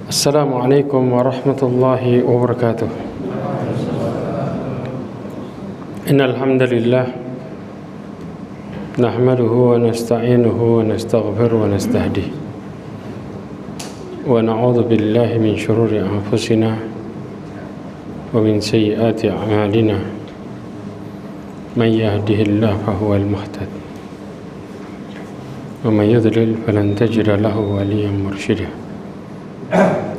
Assalamualaikum warahmatullahi wabarakatuh. Innal hamdalillah nahmaduhu wa nasta'inuhu wa nastaghfiruhu wa nastahdihi wa na'udzu billahi min shururi anfusina wa min sayyiati a'malina. Man yahdihillahu fahuwal muhtad wa man yudlil falan tajida lahu waliyyan mursyida.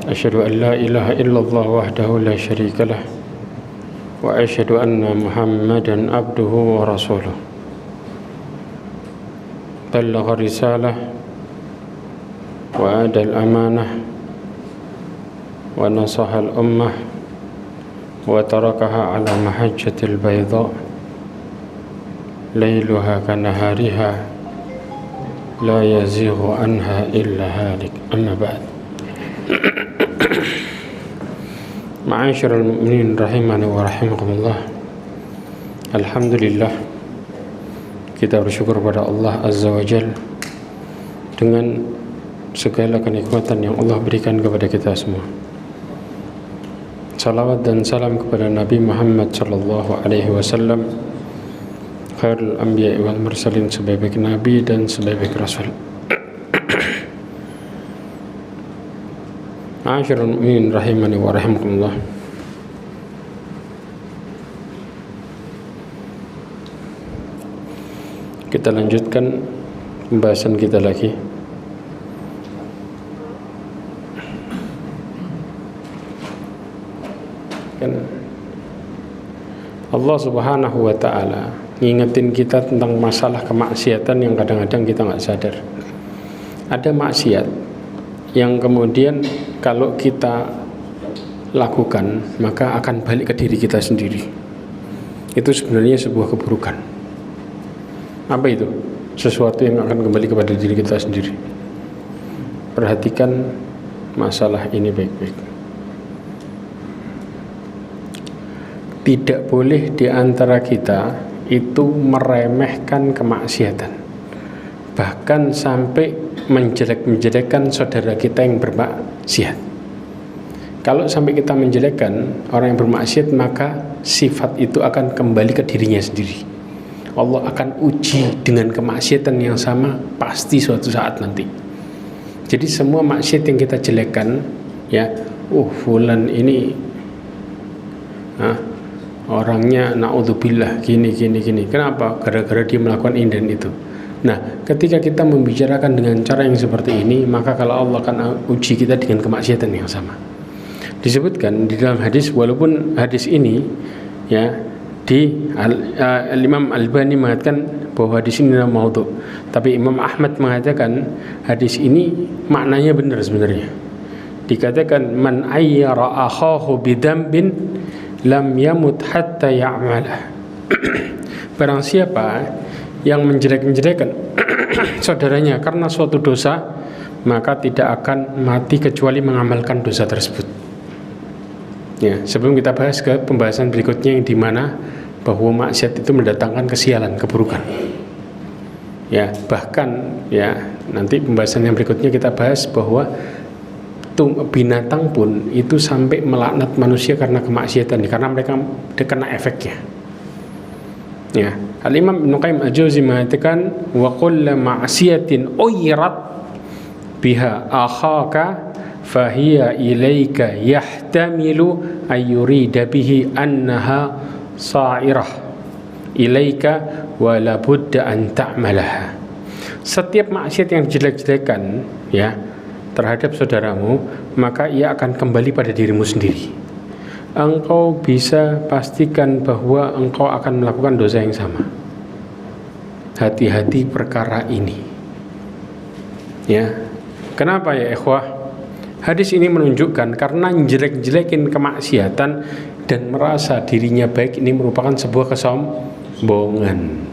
Asyhadu an la ilaha illallah wahdahu la syarika lah wa asyhadu anna Muhammadan abduhu wa rasuluh. Ballagha risalah wa adal amanah wa nasaha al ummah wa tarakaha ala mahajjatil bayda lailuha kanahariha la yazighu anha illa halik. Amma ba'd. Ma'asyiral mu'minin rahimani wa rahimakumullah. Alhamdulillah, kita bersyukur pada Allah Azza wa Jal dengan segala kenikmatan yang Allah berikan kepada kita semua. Salawat dan salam kepada Nabi Muhammad sallallahu alaihi wasallam, khairul anbiya wal mursalin, sebaik-baik nabi dan sebaik-baik rasul. Ma'asyiral mu'minin rahimani wa rahimakumullah. Kita lanjutkan pembahasan kita lagi. Kan Allah Subhanahu wa ta'ala ngingetin kita tentang masalah kemaksiatan yang kadang-kadang kita nggak sadar. Ada maksiat yang kemudian kalau kita lakukan maka akan balik ke diri kita sendiri. Itu sebenarnya sebuah keburukan. Apa itu? Sesuatu yang akan kembali kepada diri kita sendiri. Perhatikan masalah ini baik-baik. Tidak boleh di antara kita itu meremehkan kemaksiatan, bahkan sampai menjelek-menjelekkan saudara kita yang bermaksiat. Kalau sampai kita menjelekkan orang yang bermaksiat, maka sifat itu akan kembali ke dirinya sendiri. Allah akan uji dengan kemaksiatan yang sama pasti suatu saat nanti. Jadi semua maksiat yang kita jelekkan, ya, fulan ini orangnya naudzubillah gini. Kenapa? Gara-gara dia melakukan ini dan itu. Nah, ketika kita membicarakan dengan cara yang seperti ini, maka kalau Allah akan uji kita dengan kemaksiatan yang sama. Disebutkan di dalam hadis, walaupun hadis ini ya Imam Albani mengatakan bahwa hadis ini adalah maudhu', tapi Imam Ahmad mengatakan hadis ini maknanya benar sebenarnya. Dikatakan man ayyara akhahu bidambin lam yamut hatta ya'malah. Barang siapa yang menjelek-menjelekan saudaranya karena suatu dosa, maka tidak akan mati kecuali mengamalkan dosa tersebut. Ya, sebelum kita bahas ke pembahasan berikutnya yang dimana bahwa maksiat itu mendatangkan kesialan, keburukan. Ya, bahkan ya nanti pembahasan yang berikutnya kita bahas bahwa binatang pun itu sampai melaknat manusia karena kemaksiatan, karena mereka kena efeknya. Ya, Al-Imam Ibnu Qayyim Al-Jauzi mengatakan wa kullu ma'siyatin uyrat biha akhaka fahiya ilaika yahtamilu ayyurida bihi annaha sa'irah ilaika wa la budda an ta'malaha. Setiap maksiat yang jelek-jelekan ya terhadap saudaramu, maka ia akan kembali pada dirimu sendiri. Engkau bisa pastikan bahwa engkau akan melakukan dosa yang sama. Hati-hati perkara ini. Ya. Kenapa ya ikhwah? Hadis ini menunjukkan karena jelek-jelekin kemaksiatan dan merasa dirinya baik, ini merupakan sebuah kesombongan.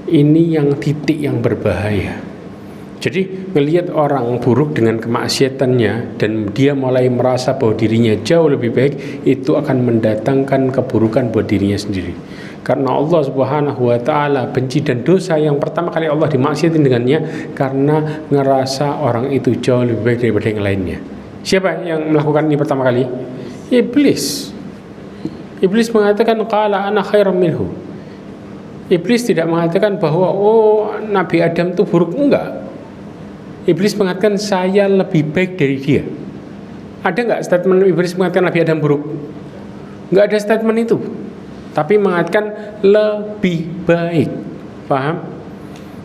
Ini yang titik yang berbahaya. Jadi melihat orang buruk dengan kemaksiatannya dan dia mulai merasa bahwa dirinya jauh lebih baik, itu akan mendatangkan keburukan buat dirinya sendiri. Karena Allah Subhanahu wa ta'ala benci, dan dosa yang pertama kali Allah dimaksiatin dengannya karena ngerasa orang itu jauh lebih baik daripada yang lainnya. Siapa yang melakukan ini pertama kali? Iblis. Iblis mengatakan qala ana khairum minhu. Iblis tidak mengatakan bahwa Nabi Adam itu buruk, enggak. Iblis mengatakan saya lebih baik dari dia. Ada enggak statement Iblis mengatakan Nabi Adam buruk? Enggak ada statement itu. Tapi mengatakan lebih baik. Paham?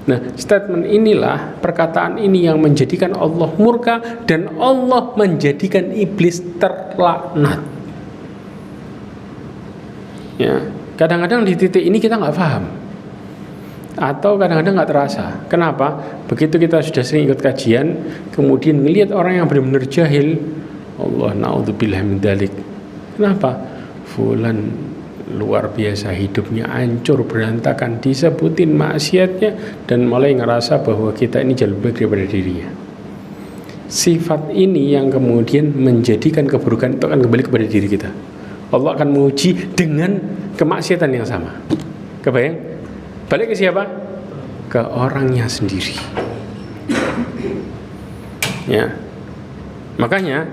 Nah, statement inilah, perkataan ini yang menjadikan Allah murka dan Allah menjadikan iblis terlaknat. Ya, kadang-kadang di titik ini kita nggak paham, atau kadang-kadang nggak terasa. Kenapa? Begitu kita sudah sering ikut kajian, kemudian ngelihat orang yang benar-benar jahil, Allah naudzubillah min dzalik. Kenapa? Fulan luar biasa hidupnya, hancur berantakan, disebutin maksiatnya dan mulai ngerasa bahwa kita ini jauh lebih baik daripada dirinya. Sifat ini yang kemudian menjadikan keburukan itu akan kembali kepada diri kita. Allah akan menguji dengan kemaksiatan yang sama. Kebayang? Balik ke siapa? Ke orangnya sendiri. Ya. Makanya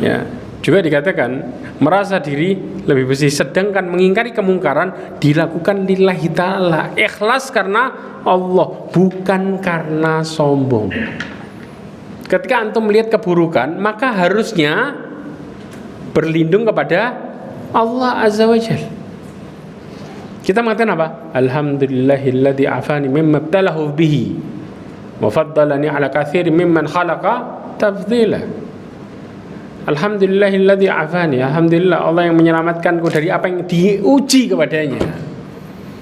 ya, juga dikatakan merasa diri lebih bersih, sedangkan mengingkari kemungkaran dilakukan lillahi ta'ala, ikhlas karena Allah, bukan karena sombong. Ketika antum melihat keburukan, maka harusnya berlindung kepada Allah Azza wa Jalla. Kita mengatakan apa? Alhamdulillahilladzi afani mimma ibtalahu bihi wa faddalani ala katsirin mimman khalaqa tafdhila. Alhamdulillahilladzi afani, alhamdulillah Allah yang menyelamatkanku dari apa yang diuji kepadanya.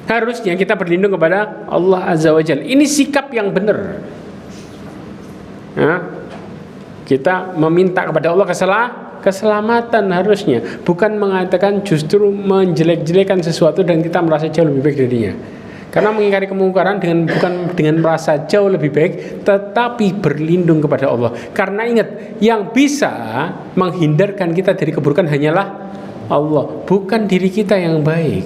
Harusnya kita berlindung kepada Allah Azza wa Jalla. Ini sikap yang benar. Ya. Kita meminta kepada Allah keselamatan harusnya, bukan mengatakan justru menjelek-jelekan sesuatu dan kita merasa jauh lebih baik darinya. Karena mengingkari kemungkaran bukan dengan merasa jauh lebih baik, tetapi berlindung kepada Allah. Karena ingat, yang bisa menghindarkan kita dari keburukan hanyalah Allah, bukan diri kita yang baik.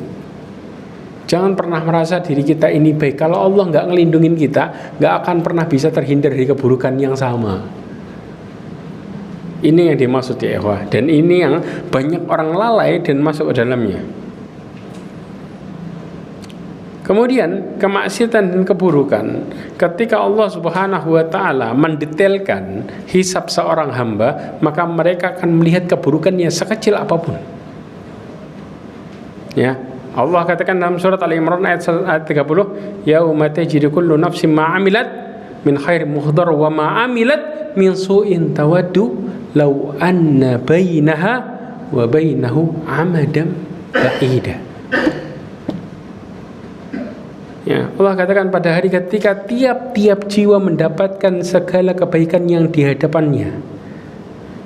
Jangan pernah merasa diri kita ini baik. Kalau Allah nggak ngelindungin kita, nggak akan pernah bisa terhindar dari keburukan yang sama. Ini yang dimaksud ya ikhwah. Dan ini yang banyak orang lalai dan masuk ke dalamnya. Kemudian kemaksiatan dan keburukan, ketika Allah Subhanahu wa taala mendetailkan hisab seorang hamba, maka mereka akan melihat keburukannya sekecil apapun. Ya, Allah katakan dalam surat Al-Imran ayat 30, yauma tajidu kullu nafsin ma 'amilat min khairin muhdhar wa ma 'amilat min su'in tawaddu law anna bainaha wa bainahu 'amadan ba'ida. Ya, Allah katakan pada hari ketika tiap-tiap jiwa mendapatkan segala kebaikan yang di hadapannya,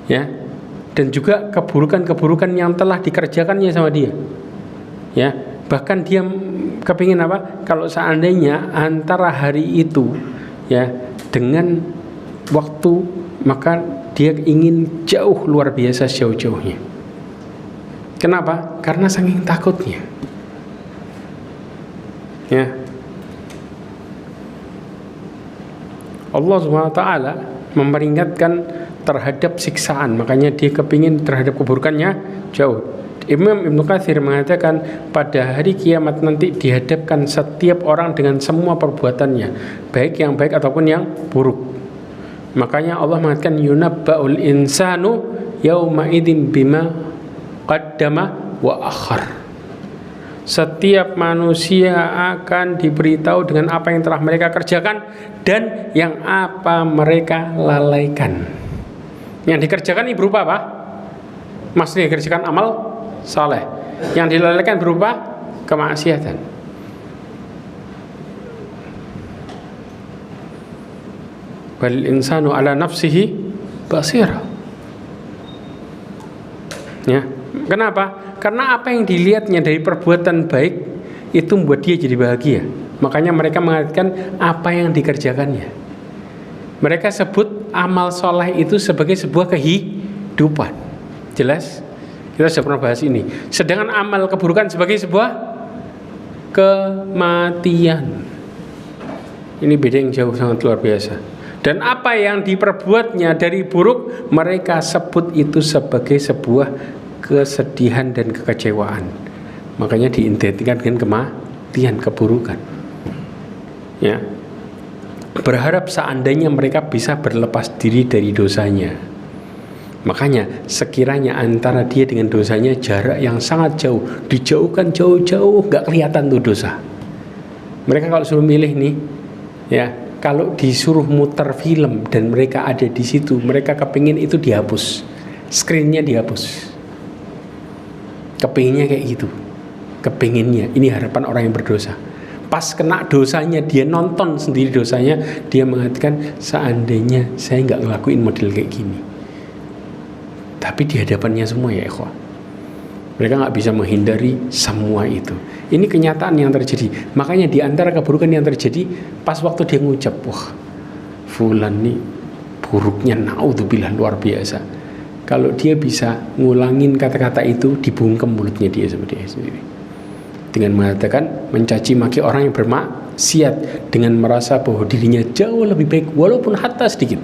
ya, dan juga keburukan-keburukan yang telah dikerjakannya sama dia, ya, bahkan dia kepingin apa? Kalau seandainya antara hari itu, ya, dengan waktu, maka dia ingin jauh luar biasa jauh-jauhnya. Kenapa? Karena saking takutnya, ya. Allah SWT memperingatkan terhadap siksaan, makanya dia kepingin terhadap keburukannya jauh. Imam Ibnu Katsir mengatakan pada hari kiamat nanti dihadapkan setiap orang dengan semua perbuatannya, baik yang baik ataupun yang buruk. Makanya Allah mengatakan yunabba'ul insanu yauma idzin bima qaddama wa akhar. Setiap manusia akan diberitahu dengan apa yang telah mereka kerjakan dan yang apa mereka lalaikan. Yang dikerjakan ini berupa apa? Maksudnya dikerjakan amal saleh. Yang dilalaikan berupa kemaksiatan. Wal insanu ala nafsihi basira. Ya, kenapa? Karena apa yang dilihatnya dari perbuatan baik itu membuat dia jadi bahagia. Makanya mereka mengatakan apa yang dikerjakannya. Mereka sebut amal soleh itu sebagai sebuah kehidupan. Jelas? Kita sudah pernah bahas ini. Sedangkan amal keburukan sebagai sebuah kematian. Ini beda yang jauh sangat luar biasa. Dan apa yang diperbuatnya dari buruk, mereka sebut itu sebagai sebuah kesedihan dan kekecewaan. Makanya diidentikan dengan kematian, keburukan. Ya. Berharap seandainya mereka bisa berlepas diri dari dosanya. Makanya sekiranya antara dia dengan dosanya jarak yang sangat jauh, dijauhkan jauh-jauh, gak kelihatan tuh dosa. Mereka kalau suruh milih nih, ya, kalau disuruh muter film dan mereka ada di situ, mereka kepingin itu dihapus, screennya dihapus. Kepinginnya kayak gitu, kepinginnya. Ini harapan orang yang berdosa. Pas kena dosanya, dia nonton sendiri dosanya, dia mengatakan seandainya saya nggak ngelakuin model kayak gini. Tapi di hadapannya semua ya ikhwah, mereka nggak bisa menghindari semua itu. Ini kenyataan yang terjadi. Makanya di antara keburukan yang terjadi, pas waktu dia ngucap, wah, fulan nih buruknya naudzubillah luar biasa. Kalau dia bisa ngulangin kata-kata itu, dibungkem mulutnya dia sama dia sendiri. Dengan mengatakan, mencaci maki orang yang bermaksiat, dengan merasa bahwa dirinya jauh lebih baik, walaupun hatta sedikit.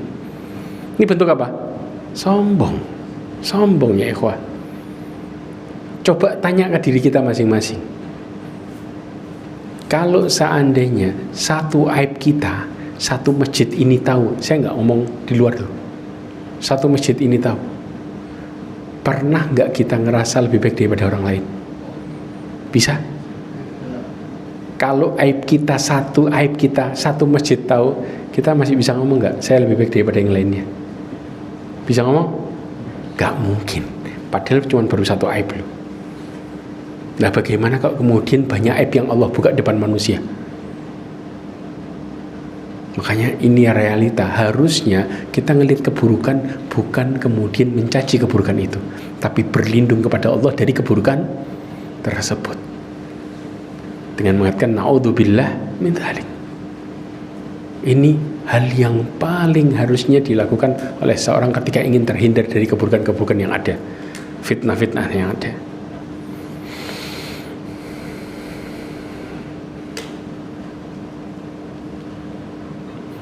Ini bentuk apa? Sombong. Sombong ya ikhwah. Coba tanya ke diri kita masing-masing. Kalau seandainya satu aib kita, satu masjid ini tahu, saya nggak ngomong di luar dulu, satu masjid ini tahu, pernah nggak kita ngerasa lebih baik daripada orang lain? Bisa? Kalau aib kita, satu masjid tahu, kita masih bisa ngomong nggak, saya lebih baik daripada yang lainnya? Bisa ngomong? Nggak mungkin. Padahal cuma baru satu aib loh. Nah bagaimana kalau kemudian banyak aib yang Allah buka depan manusia? Makanya ini realita. Harusnya kita ngelihat keburukan, bukan kemudian mencaci keburukan itu, tapi berlindung kepada Allah dari keburukan tersebut, dengan mengatakan naudzubillah min dzalik. Ini hal yang paling harusnya dilakukan oleh seorang ketika ingin terhindar dari keburukan-keburukan yang ada, fitnah-fitnah yang ada.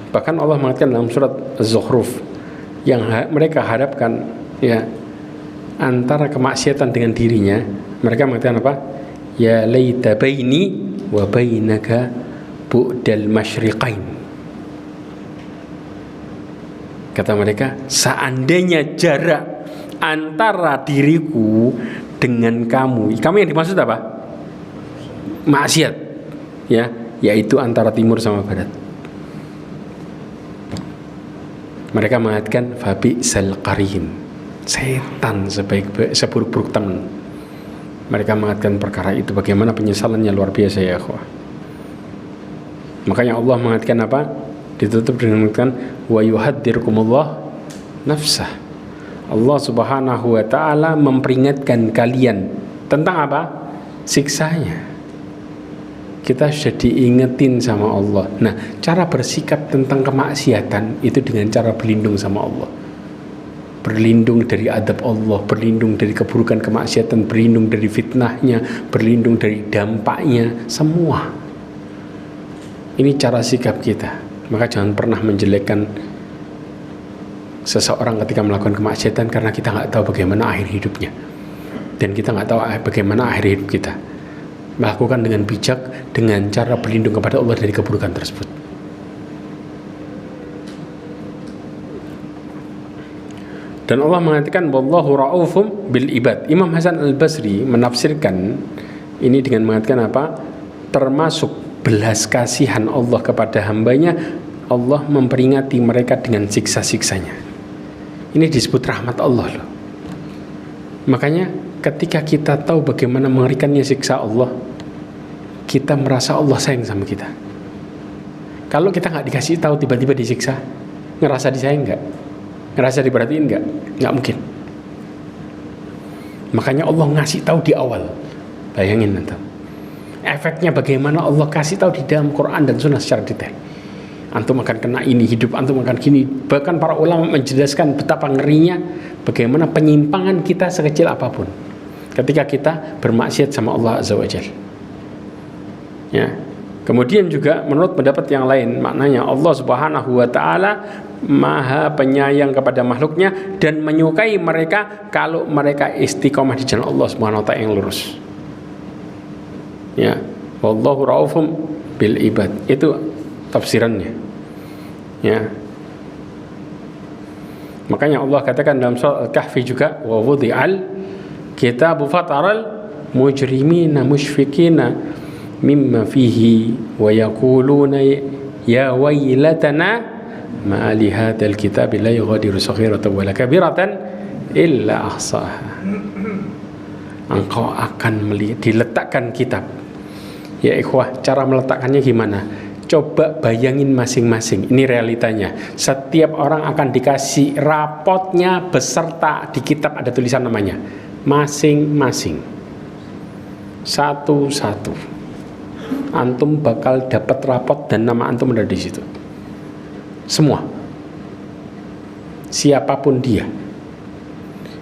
Bahkan Allah mengatakan dalam surat Az-Zukhruf, yang mereka harapkan ya antara kemaksiatan dengan dirinya, mereka mengatakan apa? Ya laita baini wa bainaka bu'dal masyriqain. Kata mereka, seandainya jarak antara diriku dengan kamu yang dimaksud apa? Maksiat, ya, yaitu antara timur sama barat. Mereka mengatakan fabi sal qarin, setan seburuk-buruk teman. Mereka mengatakan perkara itu, bagaimana penyesalannya luar biasa ya akhwah. Makanya Allah mengatakan apa? Ditutup dengan mengatakan wa yuhaddzirukumullah nafsah. Allah Subhanahu wa taala memperingatkan kalian tentang apa? Siksanya. Kita sudah diingetin sama Allah. Nah, cara bersikap tentang kemaksiatan itu dengan cara berlindung sama Allah. Berlindung dari adab Allah, berlindung dari keburukan kemaksiatan, berlindung dari fitnahnya, berlindung dari dampaknya, semua. Ini cara sikap kita. Maka jangan pernah menjelekkan seseorang ketika melakukan kemaksiatan, karena kita nggak tahu bagaimana akhir hidupnya, dan kita nggak tahu bagaimana akhir hidup kita. Melakukan dengan bijak, dengan cara berlindung kepada Allah dari keburukan tersebut. Dan Allah mengatakan wallahu ra'ufum bil ibad. Imam Hasan Al-Basri menafsirkan ini dengan mengatakan apa? Termasuk belas kasihan Allah kepada hambanya, Allah memperingati mereka dengan siksa-siksanya. Ini disebut rahmat Allah loh. Makanya ketika kita tahu bagaimana mengerikannya siksa Allah, kita merasa Allah sayang sama kita. Kalau kita nggak dikasih tahu, tiba-tiba disiksa, ngerasa disayang nggak? Ngerasa diperhatiin nggak? Nggak mungkin. Makanya Allah ngasih tahu di awal. Bayangin nanti efeknya bagaimana Allah kasih tahu di dalam Quran dan Sunnah secara detail. Antum akan kena ini, hidup antum akan gini. Bahkan para ulama menjelaskan betapa ngerinya, bagaimana penyimpangan kita sekecil apapun ketika kita bermaksiat sama Allah Azza wa Jalla. Ya, Kemudian juga menurut pendapat yang lain, maknanya Allah Subhanahu wa taala Maha penyayang kepada makhluknya dan menyukai mereka kalau mereka istiqomah di jalan Allah Subhanahu wa taala yang lurus. Ya, wallahu raufum bil ibad. Itu tafsirannya. Ya. Makanya Allah katakan dalam surah Al-Kahfi juga, wa wudhi'al kitabu fataral mujrimina musyfikina mimma fihi wa yaquluna ya waylatana ma li hadzal kitabi la yughadiru saghiratan wala kabiratan illa ahsaha. Engkau akan melihat diletakkan kitab. Ya ikhwah, cara meletakkannya gimana? Coba bayangin masing-masing. Ini realitanya. Setiap orang akan dikasih rapotnya beserta di kitab ada tulisan namanya. Masing-masing. Satu-satu. Antum bakal dapat rapot dan nama antum ada di situ. Semua. Siapapun dia.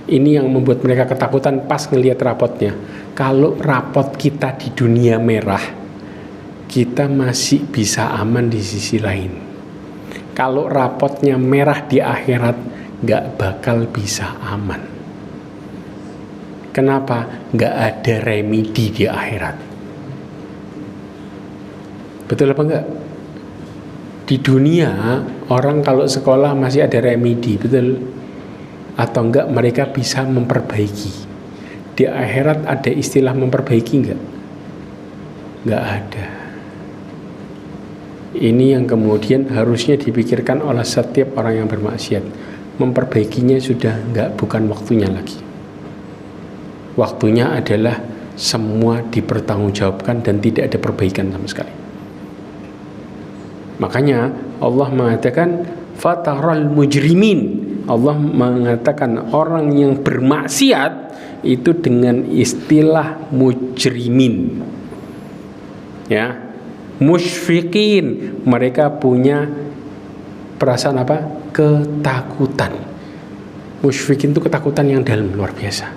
Ini yang membuat mereka ketakutan pas ngelihat rapotnya. Kalau rapot kita di dunia merah, kita masih bisa aman di sisi lain. Kalau rapotnya merah di akhirat, gak bakal bisa aman. Kenapa? Gak ada remedi di akhirat. Betul apa enggak? Di dunia orang kalau sekolah masih ada remedi, betul? Atau enggak mereka bisa memperbaiki. Di akhirat ada istilah memperbaiki enggak? Enggak ada. Ini yang kemudian harusnya dipikirkan oleh setiap orang yang bermaksiat. Memperbaikinya sudah bukan waktunya lagi. Waktunya adalah semua dipertanggungjawabkan dan tidak ada perbaikan sama sekali. Makanya Allah mengatakan fataral mujrimin. Allah mengatakan orang yang bermaksiat itu dengan istilah mujrimin. Ya. Musyfiqin, mereka punya perasaan apa? Ketakutan. Musyfiqin itu ketakutan yang dalam, luar biasa.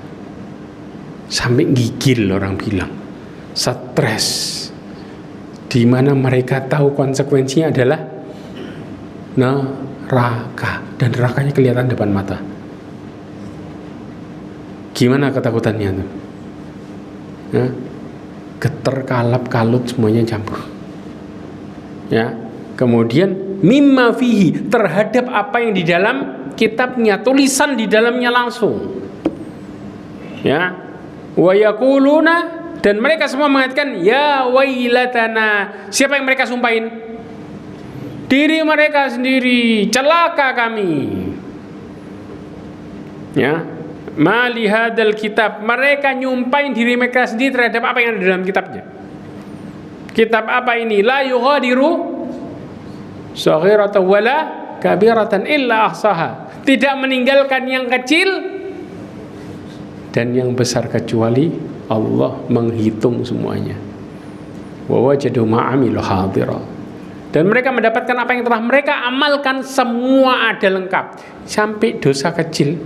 Sampai gigil orang bilang. Stres. Di mana mereka tahu konsekuensinya adalah neraka, dan nerakanya kelihatan depan mata. Gimana ketakutannya tuh? Ya, geter, kalap, kalut semuanya campur. Ya, kemudian mimma fihi, terhadap apa yang di dalam kitabnya, tulisan di dalamnya langsung. Ya, wa yaquluna, dan mereka semua mengatakan ya wailatana. Siapa yang mereka sumpahin? Diri mereka sendiri. Celaka kami. Ya, mali hadzal kitab. Mereka nyumpahin diri mereka sendiri terhadap apa yang ada dalam kitabnya. Kitab apa ini? La yughadiru saghiratan wala kabiratan illa ahsaha. Tidak meninggalkan yang kecil dan yang besar kecuali Allah menghitung semuanya. Wa wajadu ma'amilu hadira. Dan mereka mendapatkan apa yang telah mereka amalkan, semua ada lengkap. Sampai dosa kecil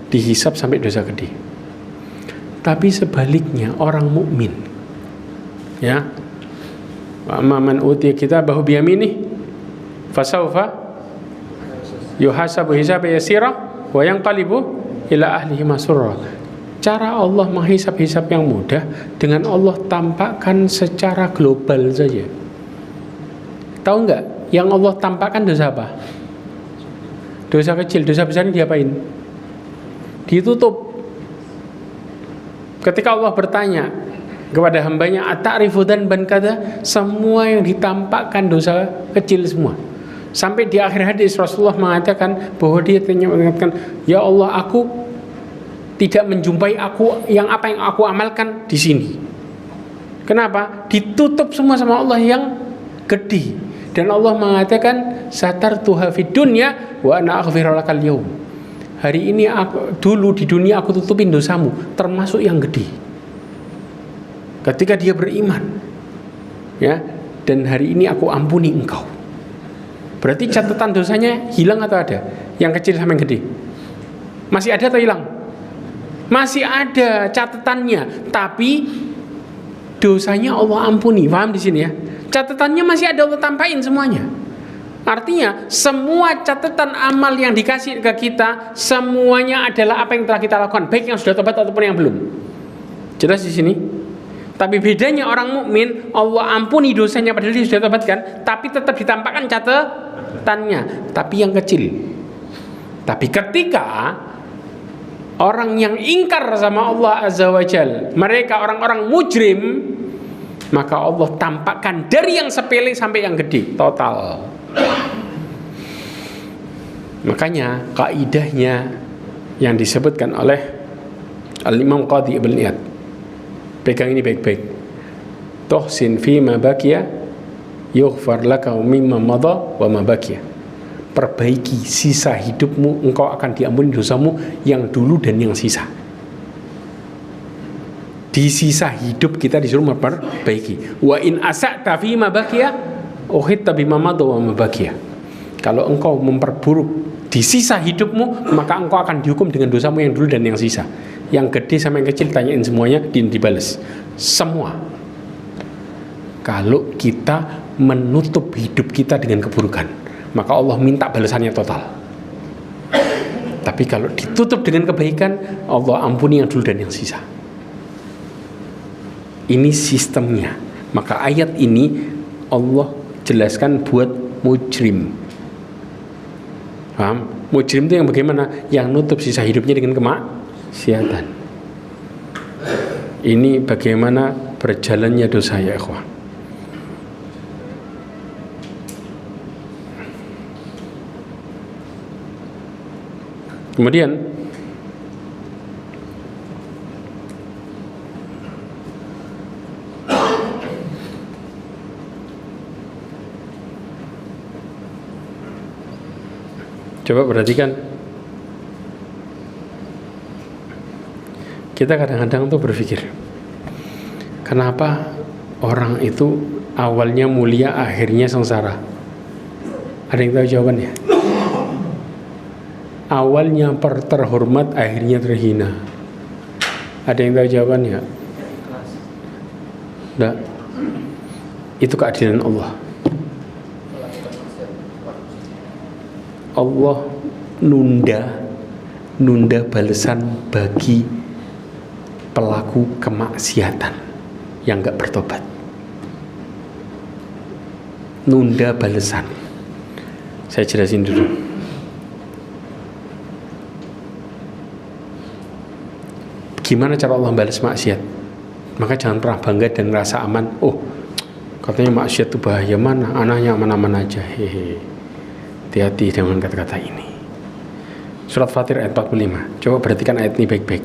dihisab sampai dosa gede. Tapi sebaliknya orang mukmin, ya, wa man utiya kitabahu biyaminih fasawfa yuhasabu hisaban yasira wa yanqalibu ila ahlihi masrura. Cara Allah menghisap-hisap yang mudah dengan Allah tampakkan secara global saja. Tahu enggak? Yang Allah tampakkan dosa apa? Dosa kecil, dosa besar ini diapain? Ditutup. Ketika Allah bertanya kepada hambanya, ata'rifu dzanban kada, semua yang ditampakkan dosa kecil semua. Sampai di akhir hadis Rasulullah mengatakan bahwa dia mengatakan, ya Allah, aku tidak menjumpai aku yang apa yang aku amalkan di sini. Kenapa? Ditutup semua sama Allah yang gede. Dan Allah mengatakan satartuha fid dunya wa ana aghfiru lakal yaum. Hari ini dulu di dunia aku tutupin dosamu, termasuk yang gede. Ketika dia beriman, ya, dan hari ini aku ampuni engkau. Berarti catatan dosanya hilang atau ada? Yang kecil sama yang gede. Masih ada atau hilang? Masih ada catatannya, tapi dosanya Allah ampuni. Paham di sini ya? Catatannya masih ada, Allah tampain semuanya. Artinya semua catatan amal yang dikasih ke kita semuanya adalah apa yang telah kita lakukan, baik yang sudah tobat ataupun yang belum. Jelas di sini. Tapi bedanya orang mukmin, Allah ampuni dosanya padahal dia sudah tobatkan, tapi tetap ditampakkan catatannya, tapi yang kecil. Tapi ketika orang yang ingkar sama Allah Azza wa Jal, mereka orang-orang mujrim, maka Allah tampakkan dari yang sepele sampai yang gede, total. Makanya kaidahnya yang disebutkan oleh Al-Imam Qadhi Ibn Iyad, pegang ini baik-baik. Tuhsin fi ma baqiya yughfar laka mimma madha wa ma baqiya. Perbaiki sisa hidupmu, engkau akan diampuni dosamu yang dulu dan yang sisa. Di sisa hidup kita disuruh memperbaiki. Wa in asa'ta fi ma baqiya uhitta bima madha wa ma baqiya. Kalau engkau memperburuk di sisa hidupmu, maka engkau akan dihukum dengan dosamu yang dulu dan yang sisa. Yang gede sama yang kecil tanyain semuanya, dibalas semua. Kalau kita menutup hidup kita dengan keburukan, maka Allah minta balasannya total. Tapi kalau ditutup dengan kebaikan, Allah ampuni yang dulu dan yang sisa. Ini sistemnya. Maka ayat ini Allah jelaskan buat mujrim. Paham? Mujrim itu yang bagaimana? Yang nutup sisa hidupnya dengan kemaksiatan. Ini bagaimana berjalannya dosa, ya ikhwah. Kemudian coba perhatikan, kita kadang-kadang tuh berpikir, kenapa orang itu awalnya mulia, akhirnya sengsara? Ada yang tahu jawabannya? Awalnya terhormat, akhirnya terhina. Ada yang tahu jawabannya? Nah, itu keadilan Allah. Allah nunda balasan bagi pelaku kemaksiatan yang gak bertobat. Nunda balasan. Saya jelasin dulu. Gimana cara Allah balas maksiat? Maka jangan pernah bangga dan merasa aman. Oh, katanya maksiat itu bahaya, mana? Anaknya aman-aman aja. Hehe. Hati-hati dengan kata-kata ini. Surat Fatir ayat 45. Coba perhatikan ayat ini baik-baik,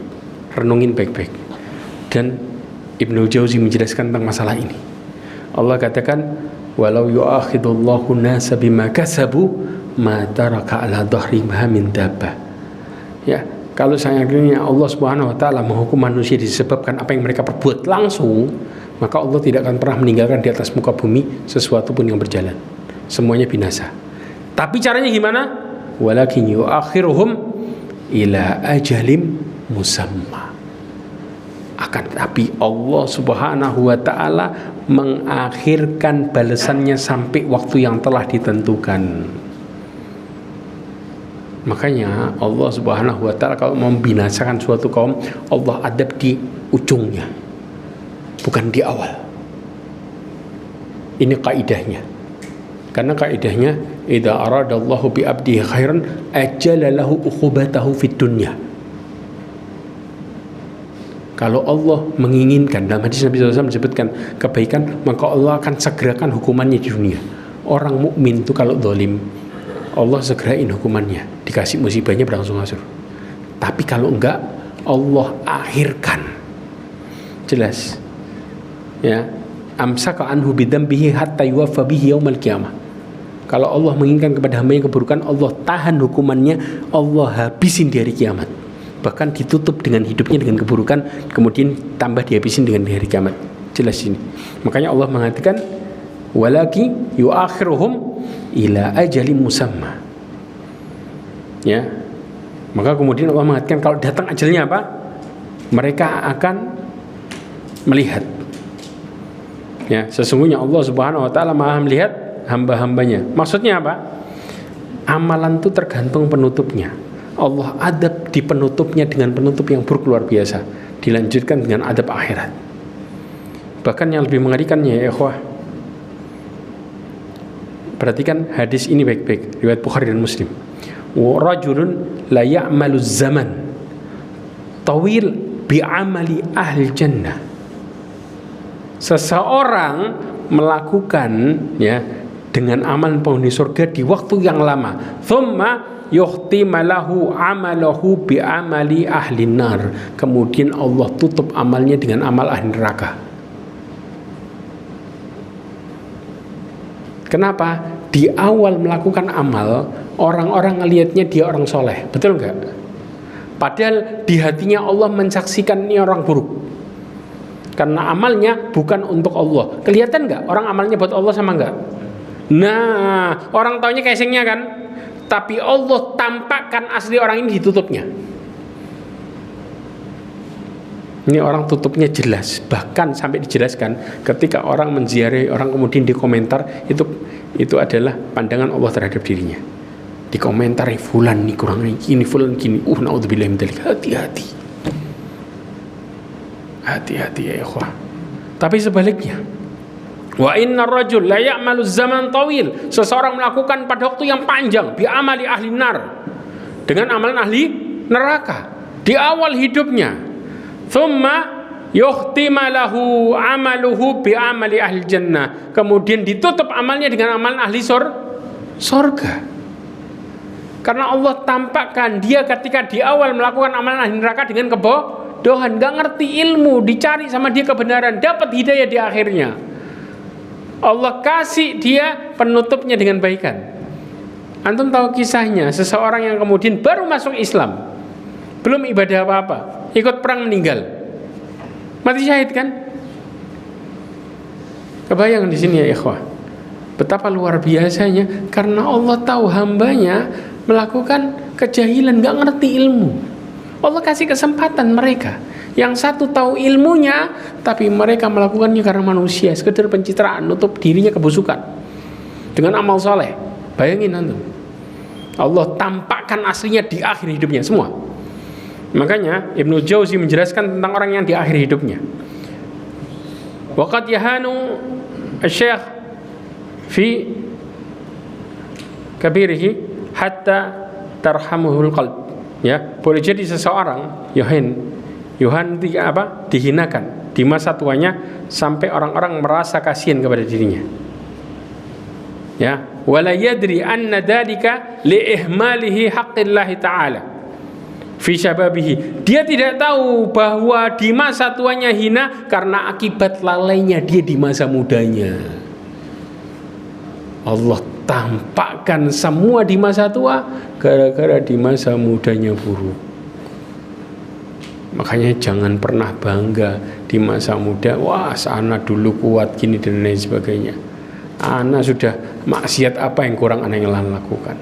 renungin baik-baik. Dan Ibnu Jauzi menjelaskan tentang masalah ini. Allah katakan, walau yu'akhidullahu nasa bima kasabu ma taraka ala dhahriha min dabbah. Ya, kalau seandainya Allah Subhanahu wa taala menghukum manusia disebabkan apa yang mereka perbuat langsung, maka Allah tidak akan pernah meninggalkan di atas muka bumi sesuatu pun yang berjalan. Semuanya binasa. Tapi caranya gimana? Walakin yu'akhiruhum ila ajalim musamma. Akan tetapi Allah Subhanahu wa taala mengakhirkan balasannya sampai waktu yang telah ditentukan. Makanya Allah Subhanahu wa taala kalau membinasakan suatu kaum, Allah adab di ujungnya, bukan di awal. Ini kaidahnya. Karena kaidahnya, idza aradallahu bi 'abdihi khairan ajjala lahu uqubatahu fid dunya. Kalau Allah menginginkan, dalam hadis Nabi SAW disebutkan kebaikan, maka Allah akan segerakan hukumannya di dunia. Orang mukmin itu kalau zalim, Allah segerain hukumannya, dikasih musibahnya berangsur-angsur. Tapi kalau enggak, Allah akhirkan. Jelas. Ya, amsaka anhu bidzambihi hatta yuwaffa bihi yaumal qiyamah. Kalau Allah menginginkan kepada hamba yang keburukan, Allah tahan hukumannya, Allah habisin di hari kiamat. Bahkan ditutup dengan hidupnya dengan keburukan, kemudian tambah dihabisin dengan di hari kiamat. Jelas ini. Makanya Allah mengatakan, walaki yu'akhiruhum ila ajalim musamma. Ya. Maka kemudian Allah mengatakan kalau datang ajalnya apa? Mereka akan melihat Ya, sesungguhnya Allah Subhanahu wa taala Maha melihat hamba-hambanya. Maksudnya apa? Amalan itu tergantung penutupnya. Allah adab di penutupnya dengan penutup yang buruk luar biasa. Dilanjutkan dengan adab akhirat. Bahkan yang lebih mengerikannya ya ikhwah, perhatikan hadis ini baik-baik, riwayat Bukhari dan Muslim. Wa rajulun la ya'malu zaman tawil bi'amali ahli jannah. Seseorang melakukan ya dengan amal penghuni surga di waktu yang lama, thumma yuhtimalahu amalahu bi'amali ahli nar, kemudian Allah tutup amalnya dengan amal ahli neraka. Kenapa? Di awal melakukan amal, orang-orang ngelihatnya dia orang soleh, betul nggak? Padahal di hatinya Allah mensaksikan ini orang buruk. Karena amalnya bukan untuk Allah. Kelihatan nggak orang amalnya buat Allah sama nggak? Nah, orang taunya casingnya kan. Tapi Allah tampakkan asli orang ini ditutupnya. Ini orang tutupnya jelas. Bahkan sampai dijelaskan ketika orang menziarahi orang kemudian dikomentar, itu adalah pandangan Allah terhadap dirinya. Dikomentari fulan nih kurang ini, fulan gini. Naudzubillah min dzalik. Hati-hati. Hati-hati ya ikhwah. Tapi sebaliknya, wa innar rajul la ya'malu zaman tawil, seseorang melakukan pada waktu yang panjang bi amali ahli nar, dengan amalan ahli neraka di awal hidupnya, thumma yuhtimalahu amaluhu bi amali ahli jannah, kemudian ditutup amalnya dengan amalan ahli surga. Karena Allah tampakkan dia ketika di awal melakukan amalan ahli neraka dengan kebodohan, gak ngerti ilmu, dicari sama dia kebenaran, dapat hidayah di akhirnya. Allah kasih dia penutupnya dengan baikan. Antum tahu kisahnya, seseorang yang kemudian baru masuk Islam, belum ibadah apa-apa, ikut perang meninggal, mati syahid kan? Kebayang di sini ya ikhwah, betapa luar biasanya karena Allah tahu hambanya melakukan kejahilan, gak ngerti ilmu. Allah kasih kesempatan mereka. Yang satu tahu ilmunya, tapi mereka melakukannya karena manusia, sekedar pencitraan, nutup dirinya kebusukan dengan amal soleh. Bayangin antum, Allah tampakkan aslinya di akhir hidupnya semua. Makanya Ibnu Jauzi menjelaskan tentang orang yang di akhir hidupnya. Waqad yahanu asy-syekh fi kabirihi hatta tarhamuhul qalb. Ya, boleh jadi seseorang dihinakan di masa tuanya sampai orang-orang merasa kasihan kepada dirinya. Ya, wala yadri anna dzalika li ihmalihi haqqillahi ta'ala fi syababihi. Dia tidak tahu bahwa di masa tuanya hina karena akibat lalainya dia di masa mudanya. Allah tampakkan semua di masa tua gara-gara di masa mudanya buruk. Makanya jangan pernah bangga di masa muda, wah ana dulu kuat gini dan lain sebagainya. Ana sudah maksiat apa yang kurang ana yang lakukan.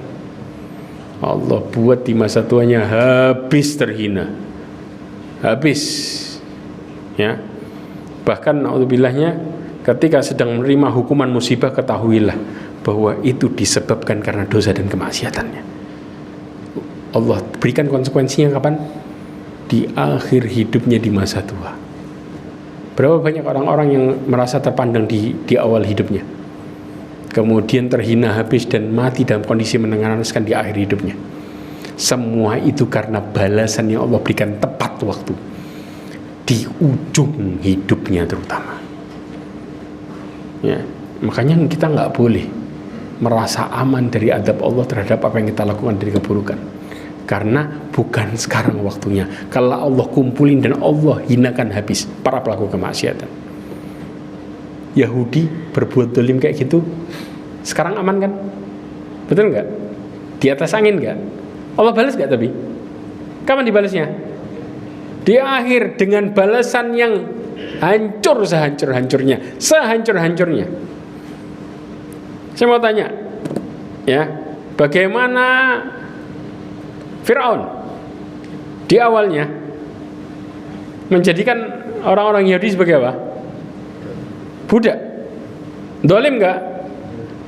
Allah buat di masa tuanya habis terhina, habis. Ya, bahkan naudzubillah, ketika sedang menerima hukuman musibah, ketahuilah bahwa itu disebabkan karena dosa dan kemaksiatannya. Allah berikan konsekuensinya kapan? Di akhir hidupnya, di masa tua. Berapa banyak orang-orang yang merasa terpandang di awal hidupnya, kemudian terhina habis dan mati dalam kondisi mengenaskan di akhir hidupnya. Semua itu karena balasan yang Allah berikan tepat waktu di ujung hidupnya terutama. Ya, makanya kita nggak boleh merasa aman dari adab Allah terhadap apa yang kita lakukan dari keburukan, karena bukan sekarang waktunya. Kalau Allah kumpulin dan Allah hinakan habis para pelaku kemaksiatan. Yahudi berbuat dolim kayak gitu, sekarang aman kan? Betul nggak? Di atas angin nggak? Allah balas nggak? Tapi kapan dibalasnya? Di akhir dengan balasan yang hancur sehancur-hancurnya, sehancur-hancurnya. Saya mau tanya, ya, bagaimana Fir'aun di awalnya menjadikan orang-orang Yahudi sebagai apa? Budak. Dolim nggak?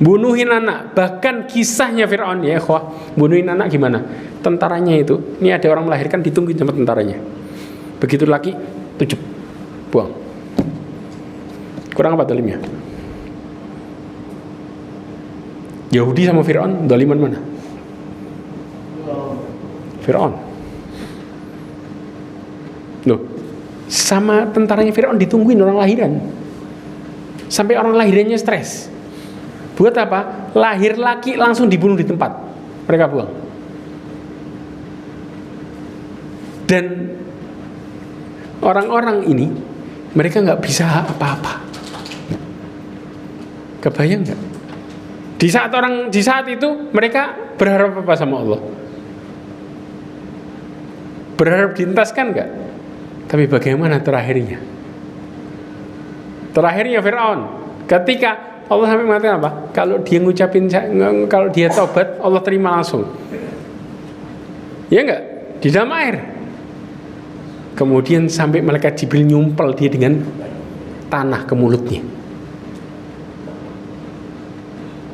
Bunuhin anak. Bahkan kisahnya Fir'aun ya ikhwah, bunuhin anak gimana? Tentaranya itu, ini ada orang melahirkan ditungguin sama tentaranya. Begitu laki, tujuh, buang. Kurang apa dolimnya? Yahudi sama Fir'aun, doliman mana? Fir'aun. Loh, sama tentaranya Fir'aun ditungguin orang lahiran. Sampai orang lahirannya stres. Buat apa? Lahir laki langsung dibunuh di tempat. Mereka buang. Dan orang-orang ini mereka nggak bisa apa-apa. Kebayang nggak? Di saat itu mereka berharap apa sama Allah? Berharap dientaskan nggak? Tapi bagaimana terakhirnya? Terakhirnya Fir'aun ketika Allah sampai mengatakan apa? Kalau dia ngucapin, kalau dia taubat, Allah terima langsung. Ya enggak? Di dalam air. Kemudian sampai malaikat Jibril nyumpel dia dengan tanah ke mulutnya.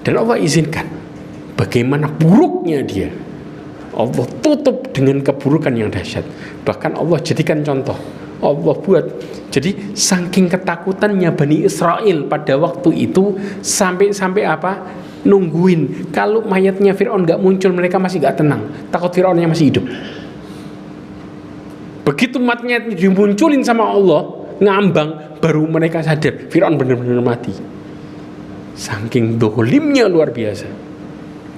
Dan Allah izinkan. Bagaimana buruknya dia. Allah tutup dengan keburukan yang dahsyat. Bahkan Allah jadikan contoh. Allah buat. Jadi saking ketakutannya Bani Israel pada waktu itu sampai apa? Nungguin kalau mayatnya Fir'aun gak muncul, mereka masih gak tenang. Takut Fir'aunnya masih hidup. Begitu matnya dimunculin sama Allah, ngambang, baru mereka sadar Fir'aun benar-benar mati. Saking dolimnya luar biasa.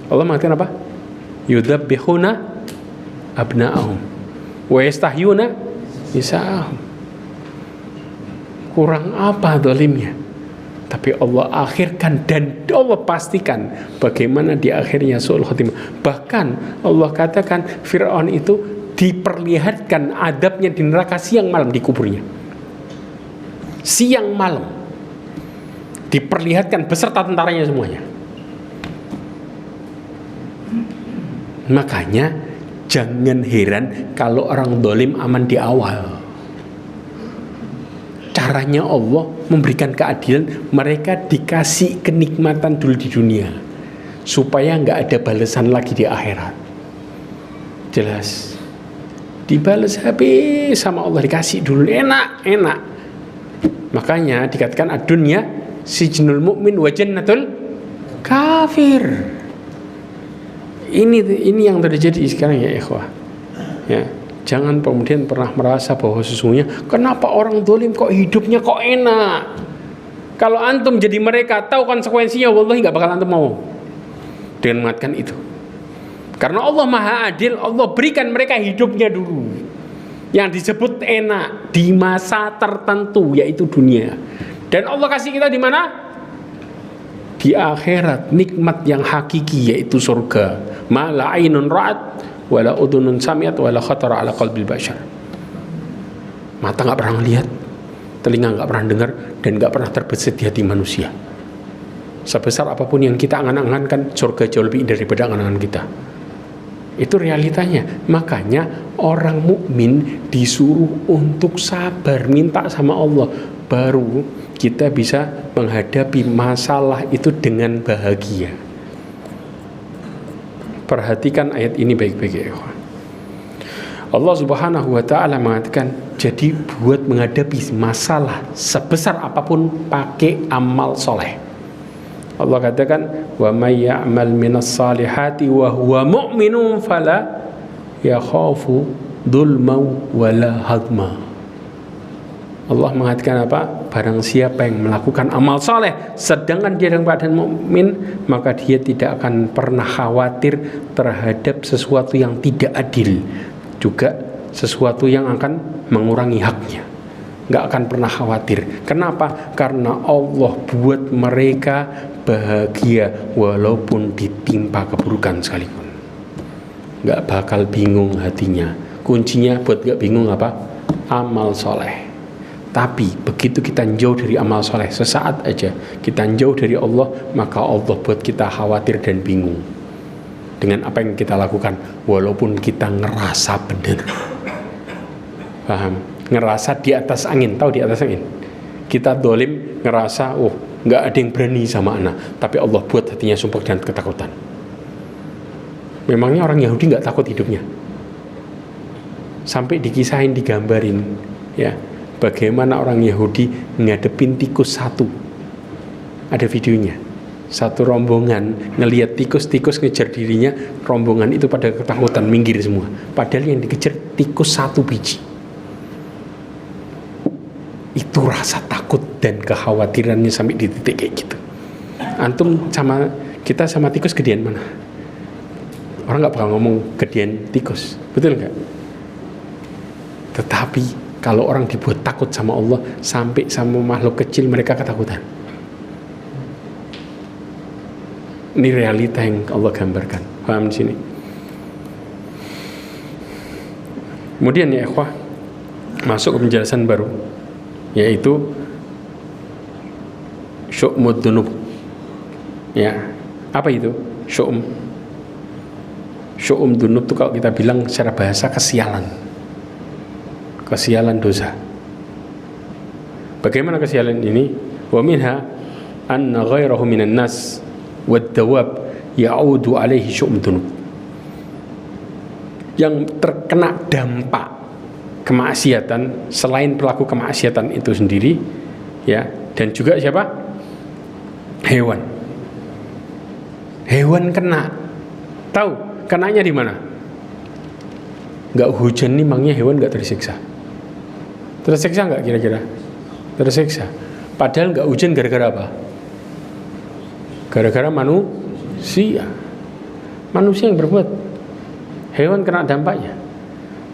Allah mengatakan apa? Yudabbihuna abna'ahum wa yastahyuna nisa'ahum. Kurang apa dolimnya? Tapi Allah akhirkan dan Allah pastikan bagaimana di akhirnya su'ul khotimah. Bahkan Allah katakan Fir'aun itu diperlihatkan adabnya di neraka siang malam di kuburnya. Siang malam diperlihatkan beserta tentaranya semuanya. Makanya jangan heran kalau orang dolim aman di awal. Caranya Allah memberikan keadilan, mereka dikasih kenikmatan dulu di dunia supaya nggak ada balasan lagi di akhirat. Jelas dibalas habis sama Allah, dikasih dulu enak. Makanya dikatakan adunya sijnul mu'min wa jannatul kafir. Ini yang terjadi sekarang ya ikhwah. Ya, jangan kemudian pernah merasa bahwa sesungguhnya kenapa orang dolim kok hidupnya kok enak. Kalau antum jadi mereka, tahu konsekuensinya, wallahi nggak bakal antum mau dengan mengatakan itu. Karena Allah Maha Adil, Allah berikan mereka hidupnya dulu yang disebut enak di masa tertentu, yaitu dunia. Dan Allah kasih kita di mana? Di akhirat, nikmat yang hakiki, yaitu surga. Ma la ainun ra'at wala udhunun sami'at wala khatara ala qalbil bashar. Mata nggak pernah lihat, telinga nggak pernah dengar, dan nggak pernah terbesit di hati manusia. Sebesar apapun yang kita angan-angankan, surga jauh lebih indah daripada angan-angan kita. Itu realitanya. Makanya orang mukmin disuruh untuk sabar, minta sama Allah, baru kita bisa menghadapi masalah itu dengan bahagia. Perhatikan ayat ini baik-baik ya ikhwan. Allah Subhanahu wa ta'ala mengatakan, jadi buat menghadapi masalah sebesar apapun pakai amal soleh. Allah katakan, wa may ya'mal minas salihati wa huwa mu'minun fala yakhafu dzulman wala hadma. Allah mengatakan apa? Barang siapa yang melakukan amal soleh sedangkan dia dalam keadaan mukmin, maka dia tidak akan pernah khawatir terhadap sesuatu yang tidak adil, juga sesuatu yang akan mengurangi haknya. Nggak akan pernah khawatir. Kenapa? Karena Allah buat mereka bahagia walaupun ditimpa keburukan sekalipun. Nggak bakal bingung hatinya. Kuncinya buat nggak bingung apa? Amal soleh. Tapi begitu kita jauh dari amal soleh, sesaat aja kita jauh dari Allah, maka Allah buat kita khawatir dan bingung dengan apa yang kita lakukan, walaupun kita ngerasa benar. Paham? Ngerasa di atas angin. Tahu di atas angin? Kita dolim ngerasa, nggak ada yang berani sama ana, tapi Allah buat hatinya sumpah dan ketakutan. Memangnya orang Yahudi nggak takut hidupnya? Sampai dikisahin, digambarin, ya, bagaimana orang Yahudi ngadepin tikus satu. Ada videonya, satu rombongan ngelihat tikus ngejar dirinya, rombongan itu pada ketakutan minggir semua, padahal yang dikejar tikus satu biji. Itu rasa takut dan kekhawatirannya sampai di titik kayak gitu. Antum sama kita sama tikus gedean mana? Orang nggak bakal ngomong gedean tikus, betul nggak? Tetapi kalau orang dibuat takut sama Allah, sampai sama makhluk kecil mereka ketakutan. Ini realita yang Allah gambarkan. Paham di sini? Kemudian ya ikhwah, masuk ke penjelasan baru, yaitu syu'mud dunub. Ya, apa itu? Syu'um dunub itu kalau kita bilang secara bahasa kesialan dosa. Bagaimana kesialan ini? Wa minha anna ghairahu minan nas wad dawab ya'udu alaihi syu'um dunub. Yang terkena dampak kemaksiatan selain pelaku kemaksiatan itu sendiri, ya, dan juga siapa? Hewan kena. Tahu kenanya di mana? Nggak hujan nih, makanya hewan nggak tersiksa. Tersiksa nggak kira-kira? Tersiksa. Padahal nggak hujan gara-gara apa? Gara-gara manusia yang berbuat. Hewan kena dampaknya.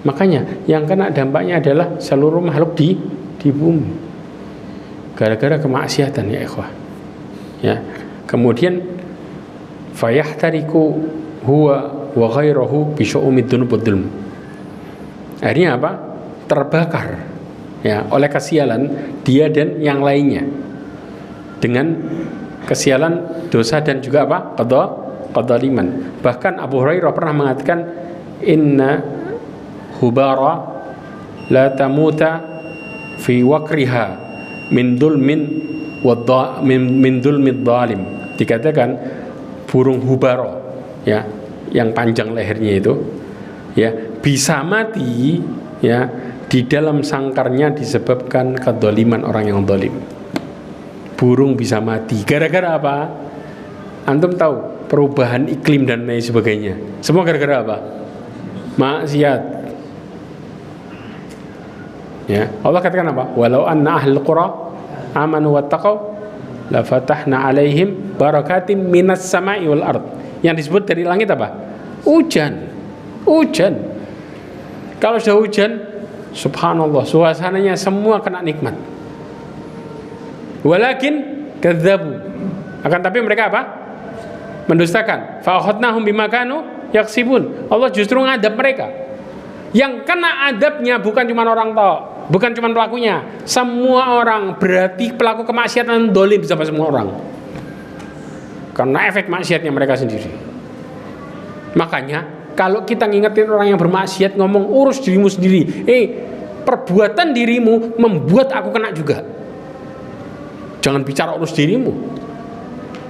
Makanya yang kena dampaknya adalah seluruh makhluk di bumi, gara-gara kemaksiatan ya ikhwah. Ya. Kemudian fayahtariku huwa wa ghairuhu bi syu'umid dunub wad dhulm. Akhirnya apa? Terbakar, ya, oleh kesialan dia dan yang lainnya dengan kesialan dosa dan juga apa? Qadzaliman. Bahkan Abu Hurairah pernah mengatakan, inna hubara la tamuta fi waqriha min dhulmin min dhulmid dhalim. Dikatakan burung hubara, ya, yang panjang lehernya itu, ya, bisa mati, ya, di dalam sangkarnya disebabkan kedzaliman orang yang zalim. Burung bisa mati gara-gara apa? Antum tahu perubahan iklim dan lain sebagainya. Semua gara-gara apa? Maksiat. Ya, Allah katakan apa? Walau anna ahlul qura amanu wattaqau la fatahna alaihim barakatim minas sama'i wal ard. Yang disebut dari langit apa? Hujan. Kalau sudah hujan, subhanallah, suasananya semua kena nikmat. Walakin kadzabu, akan tapi mereka apa? Mendustakan. Fa akhadnahum bima kanu yaksibun. Allah justru ngadab mereka. Yang kena adabnya bukan cuma orang tok, bukan cuma pelakunya, semua orang. Berarti pelaku kemaksiatan dolim sama semua orang, karena efek maksiatnya mereka sendiri. Makanya kalau kita ngingetin orang yang bermaksiat, ngomong urus dirimu sendiri. Perbuatan dirimu membuat aku kena juga. Jangan bicara urus dirimu.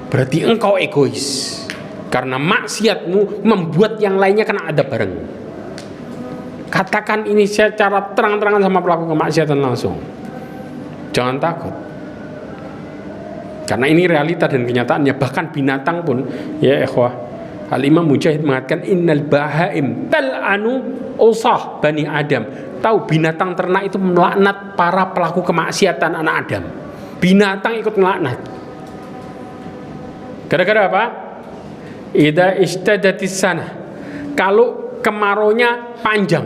Berarti engkau egois, karena maksiatmu membuat yang lainnya kena adab bareng. Katakan ini secara terang-terangan sama pelaku kemaksiatan langsung. Jangan takut, karena ini realita dan kenyataannya. Bahkan binatang pun, ya ikhwah, Al-Imam Mujahid mengatakan innal bahaim tal'anu usah bani Adam. Tahu binatang ternak itu melaknat para pelaku kemaksiatan anak Adam. Binatang ikut melaknat. Gara-gara apa? Idza istadatis sana. Kalau kemaraunya panjang,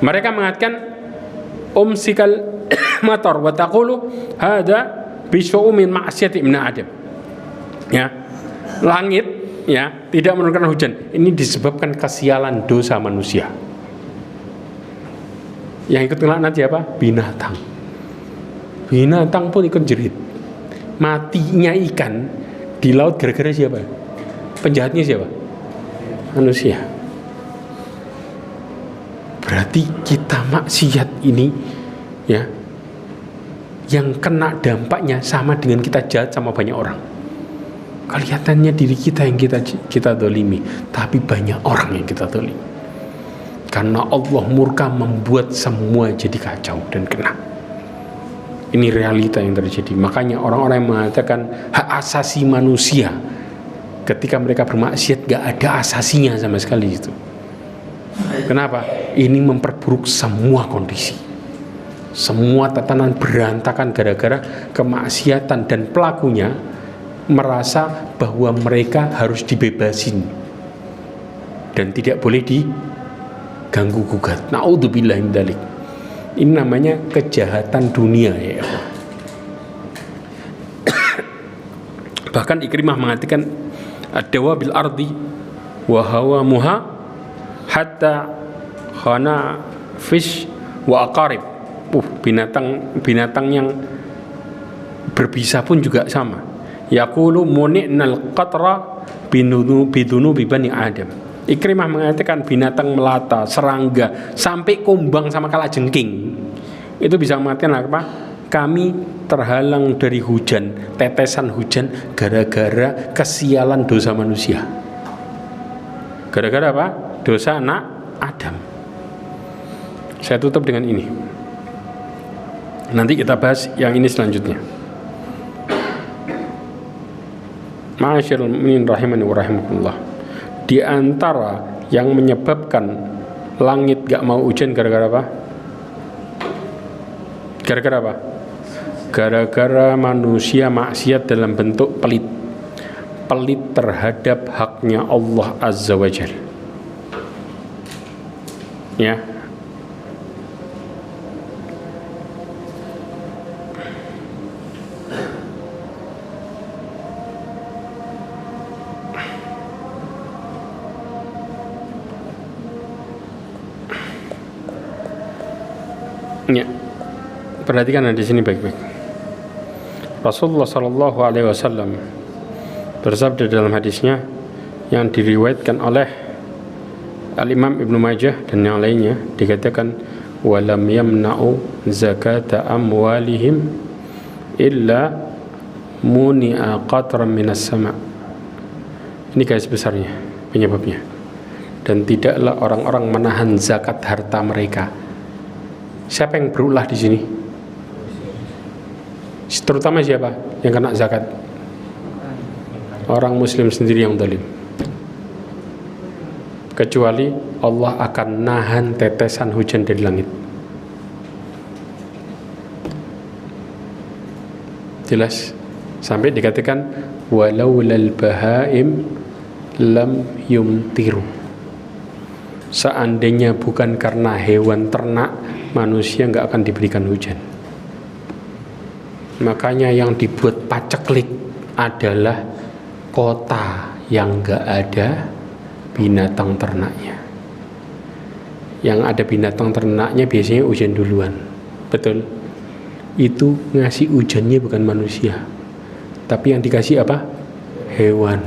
mereka mengatakan umsikal matar wa taqulu hada bi syu'umin ma'siyati ibn Adam. Ya. Langit, ya, tidak menurunkan hujan. Ini disebabkan kesialan dosa manusia. Yang ikut ngelaknat siapa? Binatang. Binatang pun ikut jerit. Matinya ikan di laut gara-gara siapa? Penjahatnya siapa? Manusia. Berarti kita maksiat ini, ya, yang kena dampaknya sama dengan kita jahat sama banyak orang. Kelihatannya diri kita yang kita dolimi, tapi banyak orang yang kita dolimi. Karena Allah murka membuat semua jadi kacau dan kena. Ini realita yang terjadi. Makanya orang-orang yang mengatakan hak asasi manusia, ketika mereka bermaksiat gak ada asasinya sama sekali itu. Kenapa? Ini memperburuk semua kondisi. Semua tatanan berantakan gara-gara kemaksiatan, dan pelakunya merasa bahwa mereka harus dibebasin dan tidak boleh diganggu gugat. Naudzubillah min dzalik. Ini namanya kejahatan dunia ya. Bahkan Ikrimah mengatakan ad-dawa bil ardi wa hawamuha hatta khana fish wa aqarib. Binatang yang berbisa pun juga sama. Yaqulu muni'nal qatra bidunubi bani Adam. Ikrimah mengatakan binatang melata, serangga, sampai kumbang sama kalajengking itu bisa mengatakan apa? Kami terhalang dari hujan, tetesan hujan, gara-gara kesialan dosa manusia. Gara-gara apa? Dosa anak Adam. Saya tutup dengan ini. Nanti kita bahas yang ini selanjutnya. Ma'asyiral mu'minin rahimani wa rahimakumullah. Di antara yang menyebabkan langit gak mau hujan gara-gara apa? Gara-gara apa? Gara-gara manusia maksiat dalam bentuk pelit terhadap haknya Allah Azza wa Jalla. Ya. Ya, perhatikan di sini baik-baik. Rasulullah Shallallahu Alaihi Wasallam bersabda dalam hadisnya yang diriwayatkan oleh Al-Imam Ibnu Majah dan yang lainnya, dikatakan walam yamna'u zakata amwalihim illa muni'a qatran minas sama'. Ini garis besarnya penyebabnya. Dan tidaklah orang-orang menahan zakat harta mereka. Siapa yang berulah di sini? Terutama siapa yang kena zakat? Orang muslim sendiri yang zalim. Kecuali Allah akan nahan tetesan hujan dari langit. Jelas? Sampai dikatakan walaulal bahaim lam yumtiru. Seandainya bukan karena hewan ternak, manusia nggak akan diberikan hujan. Makanya yang dibuat paceklik adalah kota yang nggak ada binatang ternaknya. Yang ada binatang ternaknya biasanya hujan duluan. Betul? Itu ngasih hujannya bukan manusia, tapi yang dikasih apa? Hewan.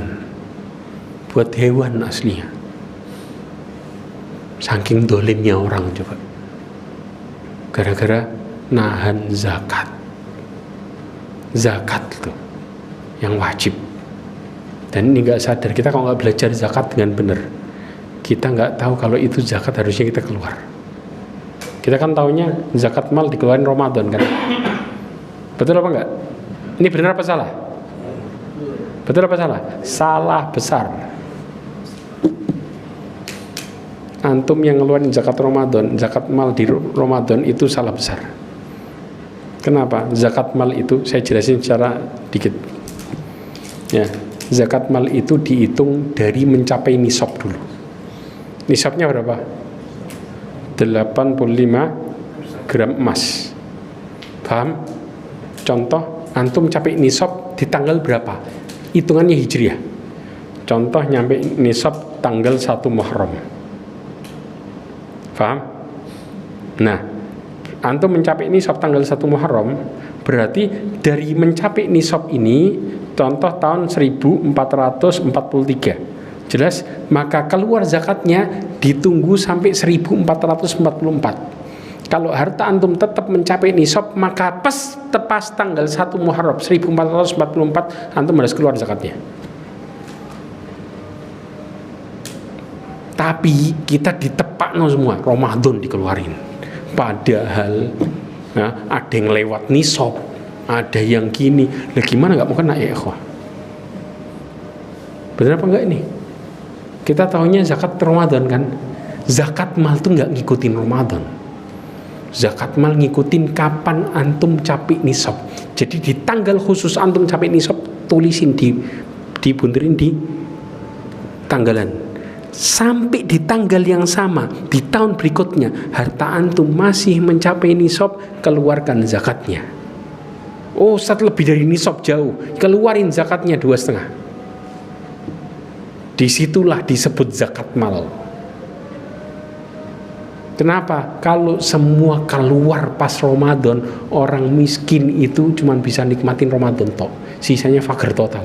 Buat hewan aslinya. Saking dolimnya orang coba. Gara-gara nahan zakat. Zakat itu yang wajib. Dan ini gak sadar. Kita kalau gak belajar zakat dengan benar, kita gak tahu kalau itu zakat harusnya kita keluar. Kita kan taunya zakat mal dikeluarin Ramadan kan. Betul apa enggak? Ini benar apa salah? Betul apa salah? Salah besar. Antum yang ngeluarin zakat Ramadan, zakat mal di Ramadan itu salah besar. Kenapa? Zakat mal itu saya jelasin secara dikit. Ya, zakat mal itu dihitung dari mencapai nisab dulu. Nisabnya berapa? 85 gram emas. Paham? Contoh, antum capai nisab di tanggal berapa? Hitungannya hijriah. Contoh nyampe nisab tanggal 1 Muharram. Paham? Nah, antum mencapai nisab tanggal 1 Muharram, berarti dari mencapai nisab ini, contoh tahun 1443. Jelas? Maka keluar zakatnya ditunggu sampai 1444. Kalau harta antum tetap mencapai nisab, maka tepas tanggal 1 Muharram 1444 antum harus keluar zakatnya. Tapi kita ditepakno semua, Ramadan dikeluarin. Padahal ada yang lewat nisab, ada yang gini. Lah gimana nggak mau kena ya ikhwah? Benar apa enggak ini? Kita tahunya zakat Ramadan kan? Zakat mal tuh nggak ngikutin Ramadan. Zakat mal ngikutin kapan antum capai nisab. Jadi di tanggal khusus antum capai nisab, tulisin dibunterin di tanggalan. Sampai di tanggal yang sama di tahun berikutnya harta antum masih mencapai nisab, keluarkan zakatnya. Oh, Ustaz lebih dari nisab jauh, keluarin zakatnya 2,5. Disitulah disebut zakat mal. Kenapa? Kalau semua keluar pas Ramadan, orang miskin itu cuma bisa nikmatin Ramadan tok, sisanya fakir total.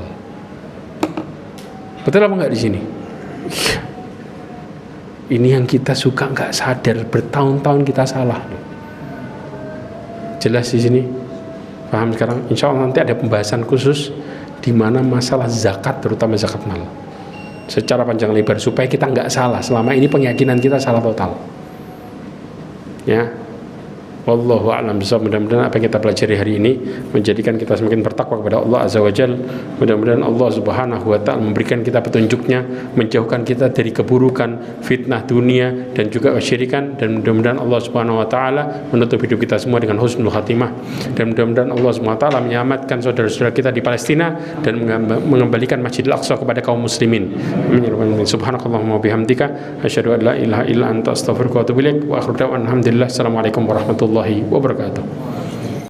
Betul apa enggak di sini? Ini yang kita suka nggak sadar, bertahun-tahun kita salah. Jelas di sini? Paham sekarang? Insya Allah nanti ada pembahasan khusus di mana masalah zakat, terutama zakat mal, secara panjang lebar supaya kita nggak salah. Selama ini keyakinan kita salah total. Ya, wallahu a'lam bishawab. Mudah-mudahan apa yang kita pelajari hari ini menjadikan kita semakin bertakwa kepada Allah Azza wa Jalla. Mudah-mudahan Allah Subhanahu wa ta'ala memberikan kita petunjuknya, menjauhkan kita dari keburukan, fitnah dunia dan juga kesyirikan, dan mudah-mudahan Allah Subhanahu wa ta'ala menutup hidup kita semua dengan husnul khatimah, dan mudah-mudahan Allah Subhanahu wa ta'ala menyelamatkan saudara-saudara kita di Palestina dan mengembalikan Masjidil Aqsa kepada kaum muslimin. Subhanakallahumma bihamdika asyhadu an la ilaha illa anta astaghfiruka wa atubu ilaik wa akhiru da'wana alhamdulillah. Assalamualaikum warahmatullahi wabarakatuh.